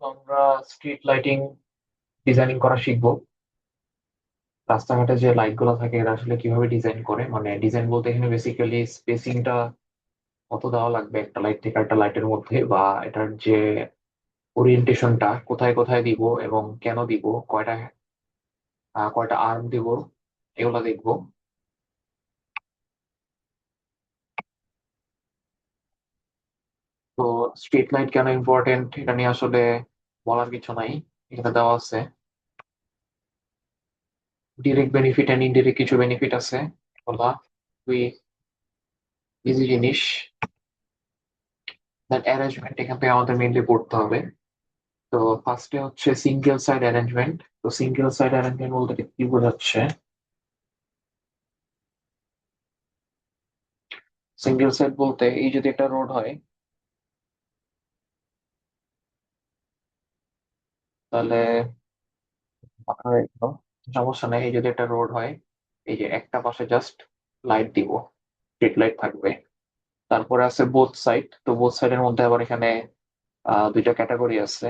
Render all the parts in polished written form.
আমরা street lighting designing করা শিখবো। রাস্তাঘাটে যে লাইট গুলো থাকে এরা আসলে কিভাবে ডিজাইন করে, মানে ডিজাইন বলতে এখানে বেসিক্যালি স্পেসিংটা কত দেওয়া লাগবে একটা লাইট থেকে একটা লাইটের মধ্যে, বা এটার যে ওরিয়েন্টেশনটা কোথায় কোথায় দিব এবং কেন দিব, কয়টা কয়টা আর্ম দিব, এগুলো দেখবো। তো স্ট্রিট লাইট কেন ইম্পর্টেন্ট এটা নিয়ে আসলে বলার কিছু নাই, এখানে দেওয়া আছে ডিরেক্ট বেনিফিট এন্ড ইনডিরেক্ট কিছু বেনিফিট আছে। বলা খুবই ইজি জিনিস। দেন অ্যারেঞ্জমেন্ট এখান থেকে আমাদের মেইনলি পড়তে হবে। তো ফার্স্টে হচ্ছে সিঙ্গেল সাইড অ্যারেঞ্জমেন্ট। তো সিঙ্গেল সাইড অ্যারেঞ্জমেন্ট বলতে কি বোঝাচ্ছে? সিঙ্গেল সাইড বলতে এই যদি একটা রোড হয়, তাহলে পাকা হয়ে গেল, সমস্যা নেই। এই যদি একটা রোড হয়, এই যে একটা পাশে জাস্ট লাইট দিব, স্ট্রিট লাইট থাকবে। তারপরে আছে বোথ সাইড। তো বোথ সাইডের মধ্যে আবার এখানে দুইটা ক্যাটাগরি আছে।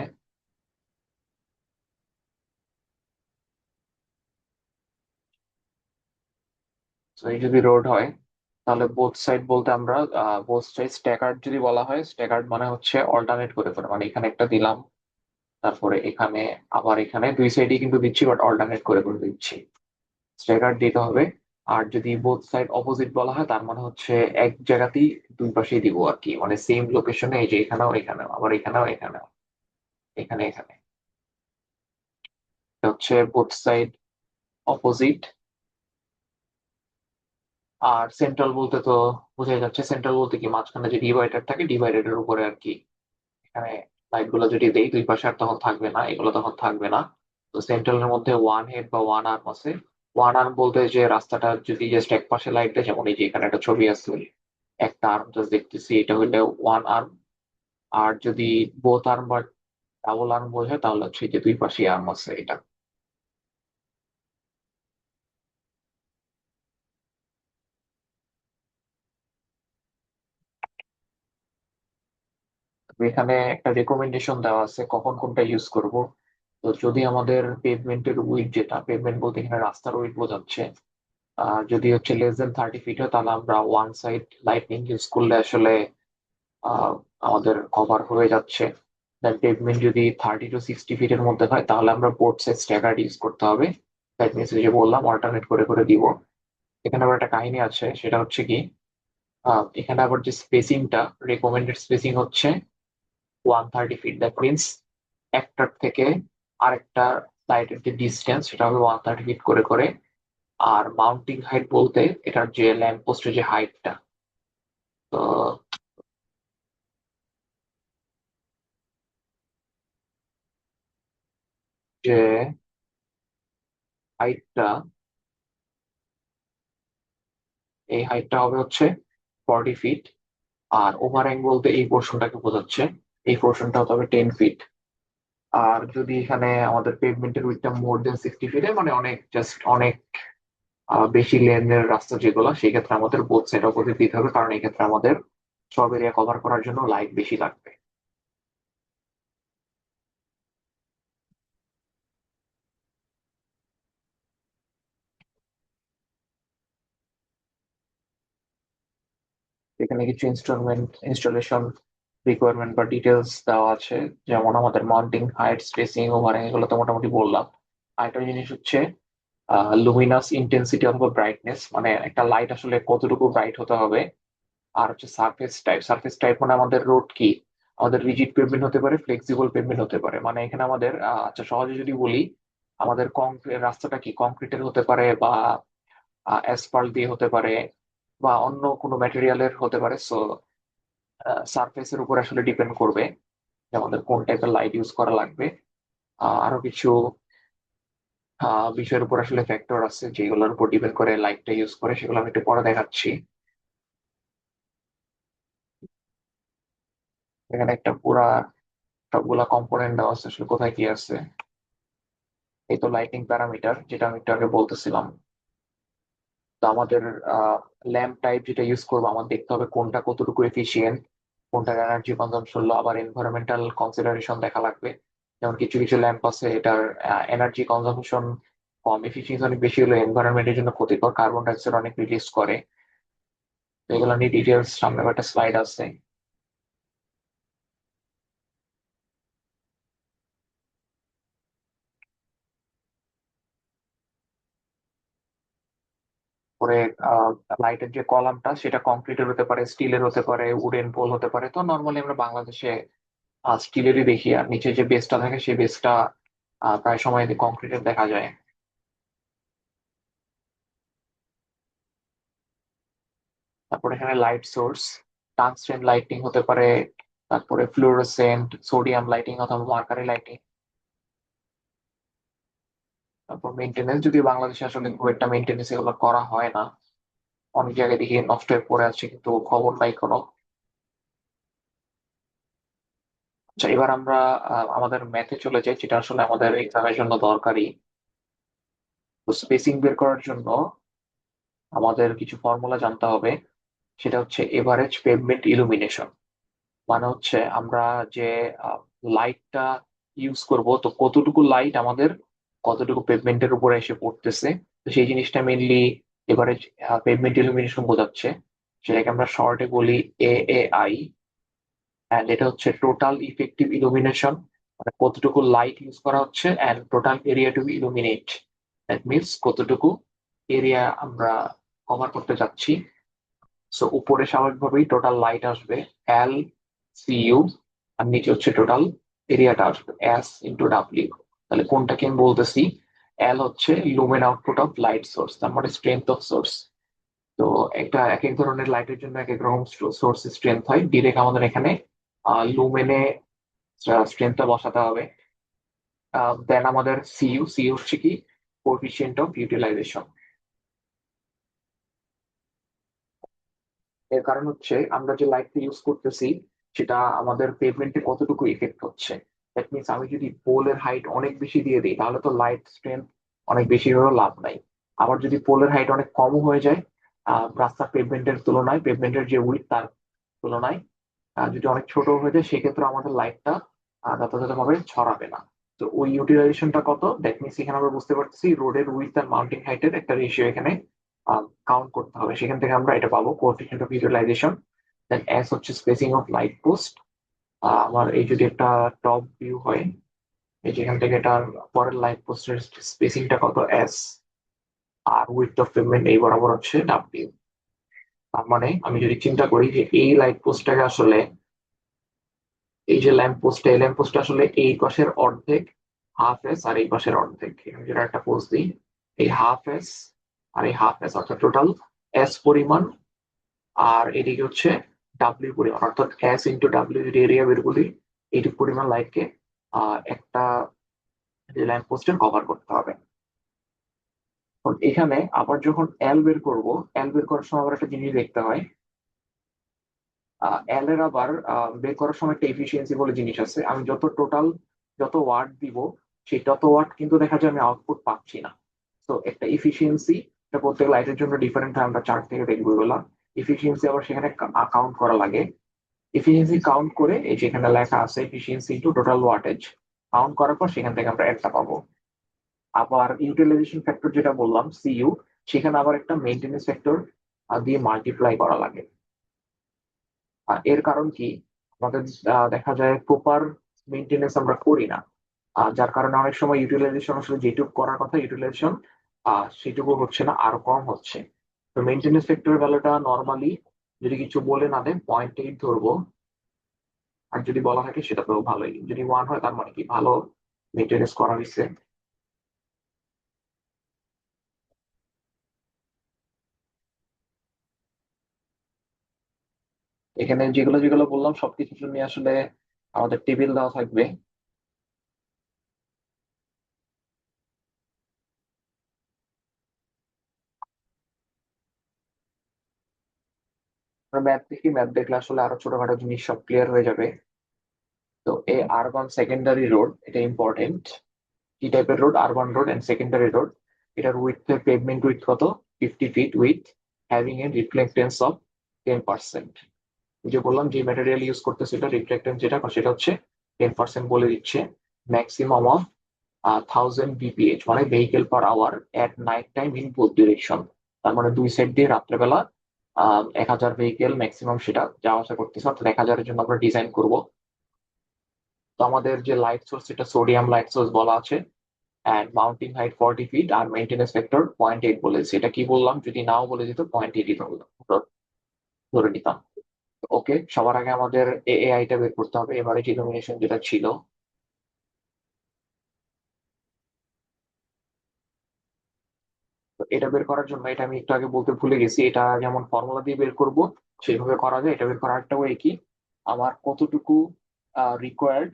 তো এই যদি রোড হয়, তাহলে বোথ সাইড বলতে আমরা বোথ সাইড স্ট্যাকার্ড যদি বলা হয়, স্ট্যাকার্ড মানে হচ্ছে অল্টারনেট করে করে, মানে এখানে একটা দিলাম, তারপরে এখানে, আবার এখানে দুই সাইডই কিন্তু দিচ্ছি, বাট অল্টারনেট করে করে দিচ্ছি। স্ট্যাকার্ড দিতে হবে। আর যদি বোথ সাইড অপোজিট বলা হয়, তার মানে হচ্ছে এক জায়গাতেই দুই পাশেই দিব আর কি, মানে সেম লোকেশনে, এই যে এখানেও এখানেও আবার এখানেও এখানেও এখানে এখানে, এটা হচ্ছে বোথ সাইড অপোজিট। আর সেন্ট্রাল বলতে তো বোঝাই যাচ্ছে, সেন্ট্রাল বলতে কি মাঝখানে যে ডিভাইডার থাকে, ডিভাইডারের উপরে আর কি। এখানে লাইট গুলো যদি দেই দুই পাশে, আর তখন থাকবে না, এগুলো তখন থাকবে না। তো সেন্ট্রালের মধ্যে ওয়ান হেড বা ওয়ান আর্ম আছে। ওয়ান আর্ম বলতে যে রাস্তাটা যদি জাস্ট এক পাশে লাইট দেয়, যেমন এই যে এখানে একটা ছবি আছে, একটা আর্ম জাস্ট দেখতেছি, এটা হইলে ওয়ান আর্ম। আর যদি বোথ আর্ম বা ডাবল আর্ম বোঝায়, তাহলে হচ্ছে এই যে দুই পাশে আর্ম আছে এটা। তো এখানে একটা রেকমেন্ডেশন দেওয়া আছে কখন কোনটা ইউজ করব। তো যদি আমাদের পেভমেন্টের উইড, যেটা পেভমেন্ট বলতে এখানে রাস্তার উইড বোঝাচ্ছে, যদি হচ্ছে লেস দেন 30 ফিট হয়, তাহলে আমরা ওয়ান সাইড লাইটনিং ইউজ করলে আসলে আহ, আমাদের কভার হয়ে যাচ্ছে। দেন পেভমেন্ট যদি 30 to 60 ফিটের মধ্যে হয়, তাহলে আমরা বোথ সাইড স্ট্যাগার্ড ইউজ করতে হবে। দ্যাট মিনস যে বললাম অল্টারনেট করে করে দিব। এখানে আবার একটা কাহিনী আছে, সেটা হচ্ছে কি, এখানে আবার যে স্পেসিংটা, রেকমেন্ডেড স্পেসিং হচ্ছে 130 ফিট। দ্যাট মিনস একটার থেকে আরেকটা লাইটের যে ডিস্টেন্স, সেটা হবে 130 ফিট করে করে। আর মাউন্টিং হাইট বলতে এটার যে ল্যাম্প পোস্টের যে হাইটটা, তো যে হাইটটা, এই হাইটটা হবে হচ্ছে 40 ফিট। আর ওভার হ্যাং বলতে এই পোর্শনটাকে বোঝাচ্ছে, এই পোর্শনটা হতে হবে 10 ফিট। আর যদি এখানে আমাদের পেভমেন্টের উইডথটা মোর দেন 60 ফিটে, মানে অনেক জাস্ট অনেক বেশি লেনের রাস্তা যেগুলো, সেই ক্ষেত্রে আমাদের বোথ সাইড অপোজিট দিতে হবে, কারণ এই ক্ষেত্রে আমাদের সব এরিয়া কভার করার জন্য লাইট বেশি লাগবে। এখানে কিছু ইনস্টলেশন রিকোয়ারমেন্ট বা ডিটেলস দেওয়া আছে, যেমন আমাদের মাউন্টিং হাইট, স্পেসিং, ওভারহ্যাং, এগুলো তো মোটামুটি বললাম। আরেকটা জিনিস হচ্ছে লুমিনাস ইন্টেন্সিটি অথবা ব্রাইটনেস, মানে একটা লাইট আসলে কতটুকু ব্রাইট হতে হবে। আর হচ্ছে সারফেস টাইপ। সারফেস টাইপ মানে আমাদের রোড কি, আমাদের রিজিড পেভমেন্ট হতে পারে, ফ্লেক্সিবল পেভমেন্ট হতে পারে। মানে এখানে আমাদের আচ্ছা সহজে যদি বলি, আমাদের কংক্রিট রাস্তাটা কি কংক্রিটের হতে পারে, বা অ্যাসফাল্ট দিয়ে হতে পারে, বা অন্য কোনো ম্যাটেরিয়ালের হতে পারে। সো সারফেসের উপর আসলে ডিপেন্ড করবে যে আমাদের কোন টাইপের লাইট ইউজ করা লাগবে। আরো কিছু বিষয়ের উপর আসলে ফ্যাক্টর আছে যেগুলোর উপর ডিপেন্ড করে লাইটটা ইউজ করে, সেগুলো আমি একটু পরে দেখাচ্ছি। এখানে একটা পুরা সবগুলা কম্পোনেন্ট দেওয়া আছে, আসলে কোথায় কি আছে। এই তো লাইটিং প্যারামিটার, যেটা আমি একটু আগে বলতেছিলাম। তো আমাদের ল্যাম্প টাইপ যেটা ইউজ করবো, আমার দেখতে হবে কোনটা কতটুকু এফিসিয়েন্ট, কোনটার এনার্জি কনজাম্পশন লো, আবার এনভায়রনমেন্টাল কনসিডারেশন দেখা লাগবে। যেমন কিছু কিছু ল্যাম্প আছে এটার এনার্জি কনজাম্পশন কম, এফিসিয়েন্সি অনেক বেশি হলে এনভায়রনমেন্টের জন্য ক্ষতিকর, কার্বন ডাইঅক্সাইড অনেক রিলিজ করে। তো এগুলো নিয়ে ডিটেলস সামনে একটা স্লাইড আছে। পরে লাইটের যে কলামটা সেটা কংক্রিটের হতে পারে, স্টিলের হতে পারে, উডেন পোল হতে পারে। তো নর্মালি আমরা বাংলাদেশে স্টিলেরই দেখি, আর নিচে যে বেসটা থাকে সেই বেসটা প্রায় সময় কংক্রিটের দেখা যায়। তারপরে এখানে লাইট সোর্স, টাংস্টেন লাইটিং হতে পারে, তারপরে ফ্লুওরেসেন্ট, সোডিয়াম লাইটিং অথবা মার্কারি লাইটিং। তারপর মেনটেনেন্স, যদি বাংলাদেশে আসলে খুব একটা মেনটেনেন্স এগুলো করা হয় না, অনেক জায়গায় দেখি নষ্ট হয়ে পড়ে আছে কিন্তু খবর নাই কোনো। আচ্ছা, এবার আমরা আমাদের ম্যাথে চলে যাই, যেটা আসলে আমাদের এক্সামের জন্য দরকারি। তো স্পেসিং বের করার জন্য আমাদের কিছু ফর্মুলা জানতে হবে। সেটা হচ্ছে এভারেজ পেভমেন্ট ইলুমিনেশন। মানে হচ্ছে আমরা যে লাইটটা ইউজ করব, তো কতটুকু লাইট আমাদের কতটুকু পেভমেন্টের উপরে এসে পড়তেছে। তো সেই জিনিসটা মেনলি এভারেজ পেভমেন্ট ইলুমিনেশন বোঝাচ্ছে। সেটাকে আমরা শর্টে বলি AAI। অ্যান্ড এটা হচ্ছে টোটাল ইফেক্টিভ ইলুমিনেশন, মানে কতটুকু লাইট ইউজ করা হচ্ছে, and total area to illuminate, that means কতটুকু এরিয়া আমরা কভার করতে যাচ্ছি। সো উপরে স্বাভাবিকভাবেই টোটাল লাইট আসবে LCU, আর নিচে হচ্ছে টোটাল এরিয়াটা আসবে S × W। তাহলে কোনটাকে আমি বলতেছি? এল হচ্ছে lumen output of light source, তার মানে স্ট্রেংথ অফ সোর্স। তো একটা এক এক ধরনের লাইটের জন্য এক এক রকম সোর্স স্ট্রেংথ হয়। ডিরেক্ট আমাদের এখানে লুমেনে স্ট্রেংথটা বসাতে হবে। দেন আমাদের সিইউ হচ্ছে কি কোএফিসিয়েন্ট অফ ইউটিলাইজেশন। এর কারণ হচ্ছে আমরা যে লাইটটা ইউজ করতেছি সেটা আমাদের পেভমেন্টে কতটুকু ইফেক্ট হচ্ছে। দ্যাট মিনস আমি যদি পোলের হাইট অনেক বেশি দিয়ে দিই তাহলে তো লাইট স্ট্রেংথ অনেক বেশি হলেও লাভ নাই। আবার যদি পোলের হাইট অনেক কম হয়ে যায়, রাস্তার পেভমেন্টের তুলনায়, পেভমেন্টের যে উইথ তার তুলনায় যদি অনেক ছোট হয়ে যায়, সেক্ষেত্রে আমাদের লাইটটা যথাযথভাবে ছড়াবে না। তো ওই ইউটিলাইজেশনটা কত, দ্যাট মিনস এখানে আমরা বুঝতে পারতেছি রোডের উইথ আর মাউন্টিং হাইটের একটা রেশিও এখানে কাউন্ট করতে হবে। সেখান থেকে আমরা এটা পাবো coefficient of utilization. Then S হচ্ছে স্পেসিং অফ লাইট পোস্ট। আমার এই যদি একটা টপ ভিউ হয়, এই যেখান থেকে এটার পরের লাইট পোস্টের স্পেসিংটা কত এস, আর উইথ অফ পেভমেন্ট এই বরাবর হচ্ছে ডাব্লিউ। তার মানে আমি যদি চিন্তা করি যে এই লাইট পোস্টটাকে আসলে, এই যে ল্যাম্প পোস্টটা, এই ল্যাম্প পোস্টটা আসলে এই পাশের অর্ধেক হাফ এস, আর এই পাশের অর্ধেক, আমি যেটা একটা পোস্ট দিই, এই হাফ এস আর এই হাফ এস, অর্থাৎ টোটাল এস পরিমাণ, আর এদিকে হচ্ছে ডাব্লিউ পরিমাণ, অর্থাৎ S × W যদি এরিয়া বের করি, এইটুকু পরিমাণ লাইটকে একটা ল্যাম্প পোস্টের কভার করতে হবে। তো এখানে আবার যখন এল বের করব, এল বের করার সময় আবার একটা জিনিস দেখতে হয়। এল এর আবার বের করার সময় একটা এফিসিয়েন্সি বলে জিনিস আছে। আমি যত টোটাল যত ওয়াট দিব, সেই তত ওয়াট কিন্তু দেখা যায় আমি আউটপুট পাচ্ছি না। তো একটা এফিসিয়েন্সি, এটা প্রত্যেক লাইটের জন্য ডিফারেন্ট হয়, আমরা চার্ট থেকে দেখবো এগুলা। এফিসিয়েন্সি আবার সেখানে কাউন্ট করা লাগে। এফিসিয়েন্সি কাউন্ট করে এই যেখানে লেখা আছে efficiency to total wattage, count করার পর সেখান থেকে আমরা একটা পাবো। আবার ইউটিলাইজেশন ফ্যাক্টর যেটা বললাম সিইউ, সেখানে আবার একটা মেইনটেনেন্স ফ্যাক্টর দিয়ে মাল্টিপ্লাই করা লাগে। এর কারণ কি, আমাদের দেখা যায় প্রপার মেইনটেনেন্স আমরা করি না। যার কারণে অনেক সময় ইউটিলাইজেশন আসলে যেটুকু করার কথা ইউটিলাইজেশন সেটুকু হচ্ছে না, আরো কম হচ্ছে। তো মেইনটেনেন্স ফ্যাক্টরের ভ্যালুটা নর্মালি যদি কিছু বলে না দেয় 0.8 ধরবো, আর যদি বলা থাকে সেটা তো ভালোই, যদি 1 হয় তার মানে কি ভালো মেনটেনেন্স করা হয়েছে। এখানে যেগুলো যেগুলো বললাম সবকিছু নিয়ে আসলে আমাদের টেবিল দেওয়া থাকবে। ম্যাথ দেখি, ম্যাথ দেখলে আসলে আরো ছোটখাটো জিনিস সব ক্লিয়ার হয়ে যাবে। তো এই আরবান সেকেন্ডারি রোড, এটা ইম্পর্টেন্ট। কি টাইপের road? Urban road and secondary road. এটার উইথ, পেভমেন্ট উইথ কত? 50 ফিট, with having a reflectance of 10%। যে বললাম যে ম্যাটেরিয়াল ইউজ করতেছে, এটা রিফ্লেক্টেন্স যেটা সেটা হচ্ছে 10% বলে দিচ্ছে। ম্যাক্সিমাম অফ 1000 bph, মানে vehicle per hour at night time in both direction. তার মানে দুই সাইড দিয়ে রাত্রেবেলা 1000 ভেহিকেল ম্যাক্সিমাম সেটা যাওয়া আসা করতেছে, অর্থাৎ 1000-এর জন্য আমরা ডিজাইন করব। তো আমাদের যে লাইট সোর্স, সেটা সোডিয়াম লাইট সোর্স বলা আছে, অ্যান্ড মাউন্টিং হাইট 40 feet আর মেইনটেনেন্স ফ্যাক্টর 0.8 বলেছে। এটা কি বললাম, যদি নাও বলে দিত 0.8 ধরে নিতাম। ওকে, সবার আগে আমাদের এআইটা বের করতে হবে, এভারেজ ইলুমিনেশন যেটা ছিল। তো এটা বের করার জন্য, এটা আমি একটু আগে বলতে ভুলে গেছি, এটা যেমন ফর্মুলা দিয়ে বের করব সেইভাবে করা যায়। এটা বের করার একটা ওয়ে কি, আমার কতটুকু রিকোয়ার্ড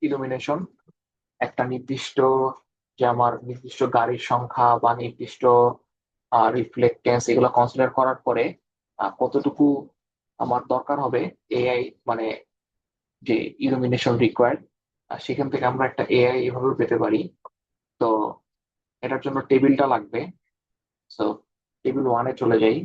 ইলুমিনেশন একটা নির্দিষ্ট, যে আমার নির্দিষ্ট গাড়ির সংখ্যা বা নির্দিষ্ট রিফ্লেক্টেন্স, এগুলো কনসিডার করার পরে কতটুকু আমার দরকার হবে এআই, মানে যে ইলুমিনেশন রিকোয়ার্ড, সেখান থেকে আমরা একটা এআই এভাবে পেতে পারি। তো এটার জন্য টেবিলটা লাগবে। সো টেবিল 1-এ চলে যাই।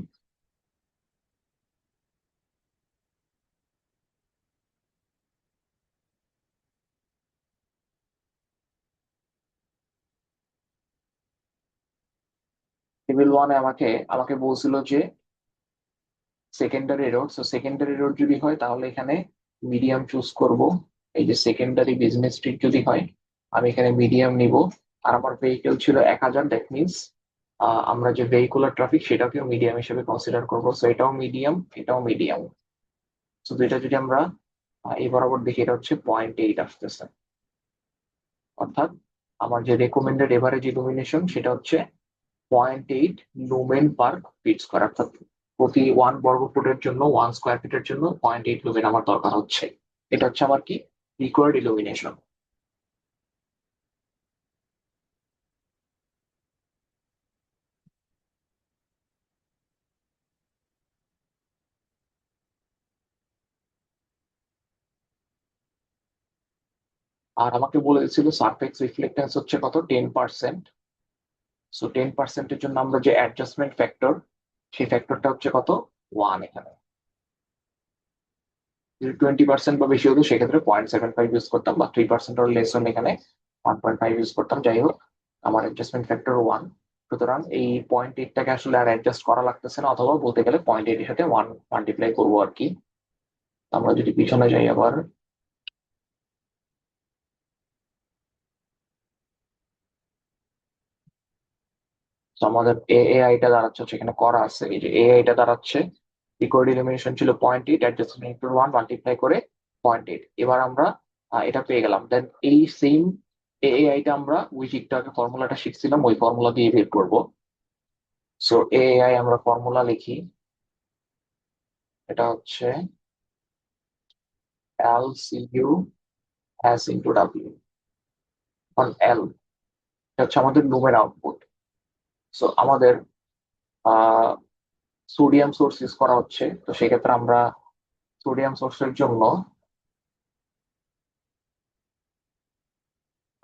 টেবিল 1-এ আমাকে আমাকে বলছিল যে secondary road. So secondary road যদি হয় তাহলে এখানে মিডিয়াম চুজ করব। এই যে সেকেন্ডারি বিজনেস স্ট্রিট যদি হয়, আমি এখানে মিডিয়াম নিব। আর আমার ভেহিকেল ছিল 1000, দ্যাট মিনস আমরা যে ভেহিকুলার ট্রাফিক সেটাকেও মিডিয়াম হিসেবে কনসিডার করবো। সো এটাও মিডিয়াম, এটাও মিডিয়াম। সো এটা যদি আমরা এই বরাবর দেখি, এটা হচ্ছে 0.8 আসতেছে। অর্থাৎ আমার যে রেকমেন্ডেড এভারেজ ইলুমিনেশন সেটা হচ্ছে 0.8 লুমেন পার ফিট স্কোয়ার, অর্থাৎ প্রতি 1 বর্গ ফুটের জন্য, 1 স্কোয়ার ফিটের জন্য 0.8 লুমেন আমার দরকার হচ্ছে। এটা হচ্ছে আমার কি রিকোয়ার্ড ইলুমিনেশন। আর আমাকে বলে দিচ্ছিল সারফেস রিফ্লেক্টেন্স হচ্ছে কত, 10%। সো 10%-এর জন্য আমরা যে অ্যাডজাস্টমেন্ট ফ্যাক্টর, সেই ফ্যাক্টরটা হচ্ছে কত, 1 এখানে। যদি 20% বা বেশি হতো সেক্ষেত্রে 0.75 ইউজ করতাম, বা 3% ওর লেস হলে এখানে 1.5 ইউজ করতাম। যাই হোক, আমার অ্যাডজাস্টমেন্ট ফ্যাক্টর 1। সুতরাং এই 0.8টাকে আসলে আর অ্যাডজাস্ট করা লাগতেছে না, অথবা বলতে গেলে 0.8 এর সাথে 1 মাল্টিপ্লাই করবো আর কি। আমরা যদি পিছনে যাই আবার, তো আমাদের এআইটা দাঁড়াচ্ছে হচ্ছে, এখানে করা আছে, এই যে এআইটা দাঁড়াচ্ছে রিকোয়ার্ড ইলুমিনেশন ছিল 0.8, অ্যাডজাস্টমেন্ট ফ্যাক্টর 1 মাল্টিপ্লাই করে 0.8। এবার আমরা এটা পেয়ে গেলাম। দেন এই সেম এআইটা আমরা ওই যে একটু আগে ফর্মুলাটা শিখছিলাম, ওই ফর্মুলা দিয়ে বের করবো। সো এআই আমরা ফর্মুলা লিখি, এটা হচ্ছে L C U S into W. On L, এটা হচ্ছে আমাদের লুমের আউটপুট। সো আমাদের সোডিয়াম সোর্স ইউজ করা হচ্ছে, তো সেক্ষেত্রে আমরা সোডিয়াম সোর্সের জন্য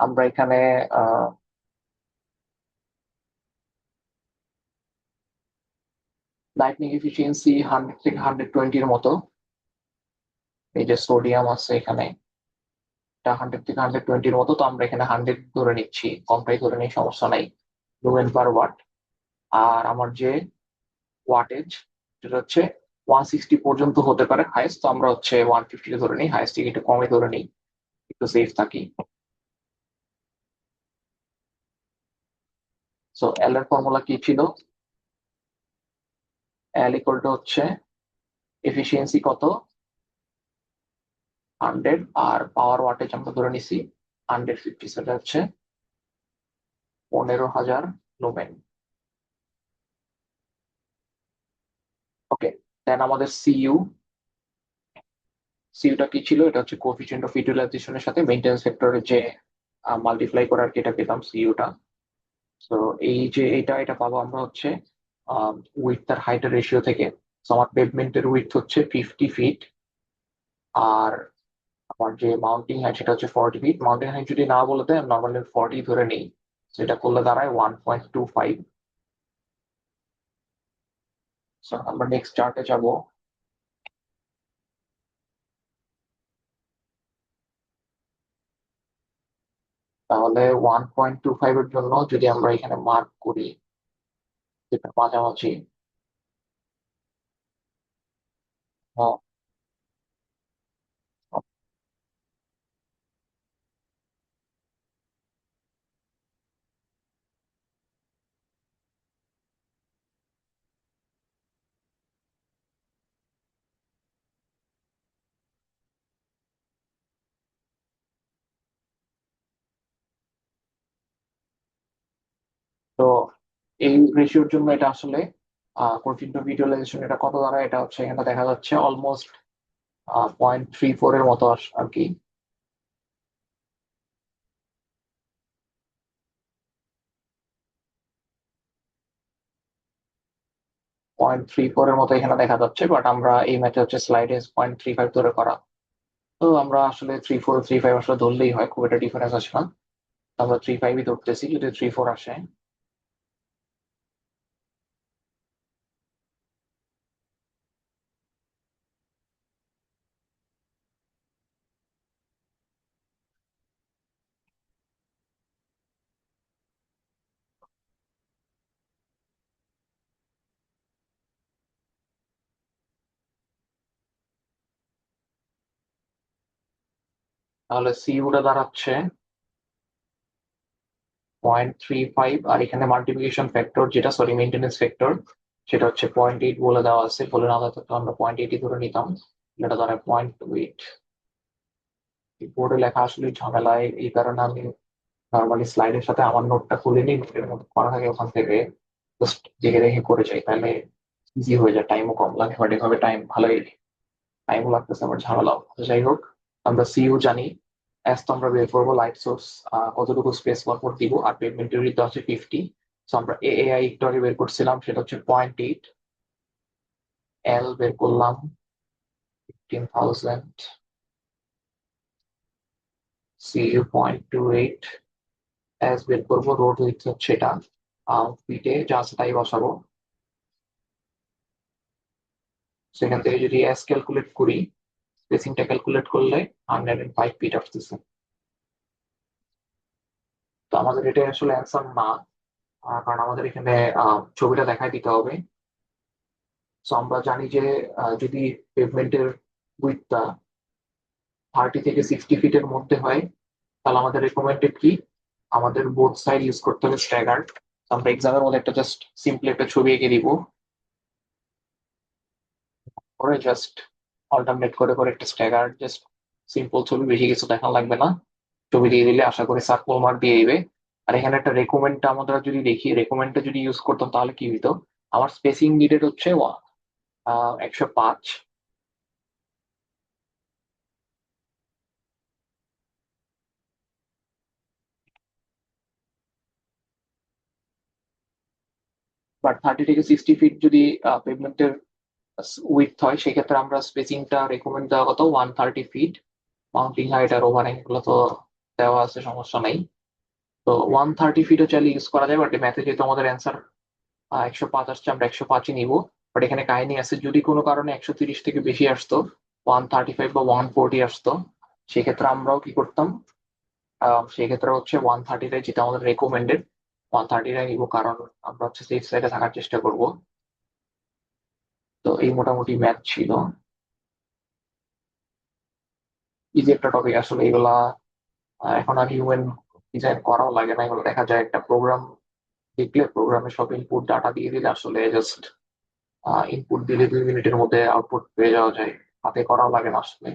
আমরা এখানে লাইটনিং এফিসিয়েন্সি 100 থেকে 120-এর মতো। এই যে সোডিয়াম আছে এখানে, এটা 100 থেকে 120-এর মতো। তো আমরা এখানে 100 ধরে নিচ্ছি, কমটাই ধরে নিই, সমস্যা নাই, লুমেন পার ওয়াট। আর আমার যে ওয়াটেজ, সেটা হচ্ছে 160 পর্যন্ত হতে পারে হাইস্ট। তো আমরা হচ্ছে 150 ধরে নিই, হাইস্ট একটু কমে ধরে নিই, একটু সেফ থাকি। সো এল এর ফর্মুলা কি ছিল, এল ইকুয়াল টু হচ্ছে এফিসিয়েন্সি কত, 100, আর পাওয়ার ওয়াটেজ আমরা ধরে নিছি 150, সেটা হচ্ছে 15,000 লুমেন। ওকে, দেন আমাদের সিইউটা কি ছিল, এটা হচ্ছে কোএফিসিয়েন্ট অফ ইউটিলাইজেশনের সাথে মেইনটেনেন্স ফ্যাক্টরের যে মাল্টিপ্লাই করার কি, এটা পেতাম সিইউটা। তো এই যে এটা পাবো আমরা হচ্ছে উইথ আর হাইটের রেশিও থেকে। তো আমার পেভমেন্টের উইথ হচ্ছে 50 ফিট, আর আমার যে মাউন্টিং হাইট সেটা হচ্ছে 40 ফিট। মাউন্টেন হাইট যদি না বলে দেয়, নর্মালি 40 ধরে নেই, সেটা করলে দাঁড়ায় 1.25। আমরা নেক্সট চার্টে যাব। তো, তাহলে 1.25 এর জন্য যদি আমরা এখানে মার্ক করি যেটা মাঝামাঝি। ও, তো এই রেশিওর জন্য এটা আসলে কোচিং টু ভিজুয়ালাইজেশন এটা কত দ্বারা, এটা হচ্ছে এখানে দেখা যাচ্ছে অলমোস্ট 0.34 এর মতো আর কি। 0.34 এর মতো এখানে দেখা যাচ্ছে, বাট আমরা এই ম্যাথে হচ্ছে স্লাইডে 0.35 ধরে করা। তো আমরা আসলে 3.4 3.5 আসলে ধরলেই হয়, খুব একটা ডিফারেন্স আসে না। তো আমরা 3.5ই ধরতেছি, যদি 3.4 আসে। তাহলে সিইউটা দাঁড়াচ্ছে 0.35, আর এখানে মাল্টিপ্লিকেশন ফ্যাক্টর যেটা, সরি মেনটেনেন্স ফ্যাক্টর, সেটা হচ্ছে 0.8 বলে দেওয়া আছে। বলে না তো আমরা 0.8 ধরে নিতাম, এটা দাঁড়ায় 0.28। বোর্ডে লেখা আসলে ঝামেলায়, এই কারণে আমি নর্মালি স্লাইডের সাথে আমার নোটটা খুলে নিই, নোটের মধ্যে করা থাকে ওখান থেকে জাস্ট দেখে দেখে করে যাই, তাহলে ইজি হয়ে যায়, টাইমও কম লাগে। বাট এভাবে ভালোই টাইমও লাগতেছে, আমার ঝামেলাও। তো যাই হোক, আমরা সিইউ জানি। অ্যাজ তো আমরা বের করবো লাইট সোর্স কতটুকু স্পেস পর দিব, আর পেমেন্টের তো আছে 50। তো আমরা এআই একটু আগে বের করছিলাম, সেটা হচ্ছে 0.8। এল বের করলাম 15,000। সিইউ 0.28। অ্যাজ বের করবো, রোড উইথ হচ্ছে এটা, ফিটে যা আছে তাই বসাবো। সেখান থেকে যদি অ্যাজ ক্যালকুলেট করি, স্পেসিংটা ক্যালকুলেট করলে 105 ফিট আসতেছে। তো আমাদের এটা আসলে অ্যান্সার না, কারণ আমাদের এখানে ছবিটা দেখাই দিতে হবে। সো আমরা জানি যে যদি পেভমেন্টের উইথটা 30 থেকে 60 ফিটের মধ্যে হয়, তাহলে আমাদের রেকমেন্ডেড কি, আমাদের বোথ সাইড ইউজ করতে হবে স্ট্যাগার। আমরা এক্সামের মধ্যে একটা জাস্ট সিম্পলি একটা ছবি এঁকে দিব, করে জাস্ট অল্টারনেট করে করে একটা স্ট্যাগার, জাস্ট সিম্পল ছবি, বেশি কিছু দেখানো লাগবে না। ছবি দিয়ে দিলে আশা করি সার্কেল মার্ক দিয়ে দিবে। আর এখানে একটা রেকমেন্ডটা আমরা যদি দেখি, রেকমেন্ডটা যদি ইউজ করতাম তাহলে কি হইতো, আমার স্পেসিং নিডেড হচ্ছে 105। বাট 30 থেকে 60 ফিট যদি পেভমেন্টের উইথ হয়, সেক্ষেত্রে আমরা স্পেসিংটা রেকমেন্ড দেওয়া কত, 130 ফিট। মাউন্টিং হাইট আর ওভারহ্যাং গুলো তো দেওয়া আছে, সমস্যা নেই। তো 130 ফিটও চাইলে ইউজ করা যায়, বাট ম্যাথে যেহেতু আমাদের অ্যান্সার 105 আসছে, আমরা 105ই নিব। বাট এখানে কাহিনী আছে, যদি কোনো কারণে 130 থেকে বেশি আসতো, 135 বা 140 আসতো, সেক্ষেত্রে আমরাও কি করতাম, সেক্ষেত্রে হচ্ছে 130টাই, যেটা আমাদের রেকমেন্ডেড, 130টাই নিব, কারণ আমরা হচ্ছে সেফ সাইডে থাকার চেষ্টা করব। তো এই মোটামুটি ম্যাথ ছিল। ইজি একটা টপিক আসলে এগুলা। এখন আর হিউম্যান ডিজাইন করাও লাগে না, এগুলো দেখা যায় একটা প্রোগ্রাম দেখলে, প্রোগ্রামে সব ইনপুট ডাটা দিয়ে দিলে আসলে জাস্ট ইনপুট দিলে 2 মিনিটের মধ্যে আউটপুট পেয়ে যাওয়া যায়, হাতে করাও লাগে না আসলে।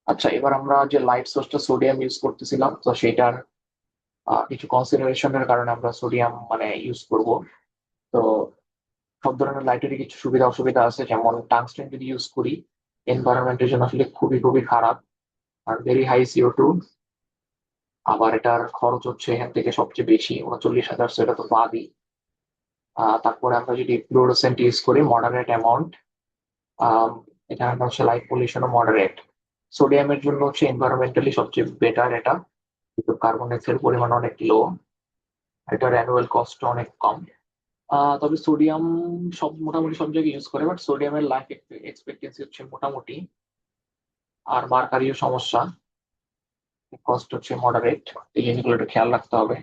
আচ্ছা, এবার আমরা যে লাইট সোর্সটা সোডিয়াম ইউজ করতেছিলাম, তো সেটার কিছু কনসিডারেশনের কারণে আমরা সোডিয়াম মানে ইউজ করব। তো সব ধরনের লাইটেরই কিছু সুবিধা অসুবিধা আছে, যেমন টাংস্টেন যদি ইউজ করি, এনভায়রনমেন্টের জন্য আসলে খুবই খুবই খারাপ, আর ভেরি হাই CO2। আবার এটার খরচ হচ্ছে এখান থেকে সবচেয়ে বেশি, 39,000, সেটা তো বাদই। তারপরে আমরা যদি ফ্লুওরোসেন্ট ইউজ করি মডারেট অ্যামাউন্ট, এখানে হচ্ছে লাইট পলিউশনও মডারেট। সোডিয়ামের জন্য হচ্ছে এনভায়রনমেন্টালি সবচেয়ে বেটার এটা, কিন্তু কার্বন ডাইঅক্সাইডের পরিমাণ অনেক লো, এটার অ্যানুয়াল কস্ট অনেক কম। তবে সোডিয়াম মোটামুটি সব জায়গায় ইউজ করে, বাট সোডিয়ামের লাইফ এক্সপেক্টেন্সি হচ্ছে মোটামুটি, আর মার্কারিও সমস্যা। কস্ট হচ্ছে মডারেট, এই জিনিসগুলো একটু খেয়াল রাখতে হবে।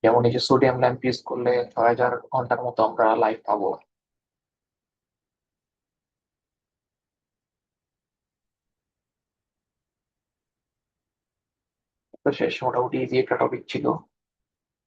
যেমন এই যে সোডিয়াম ল্যাম্প ইউজ করলে 6,000 ঘন্টার মতো আমরা লাইফ পাবো। তো শেষ, মোটামুটি ইজি একটা টপিক ছিল।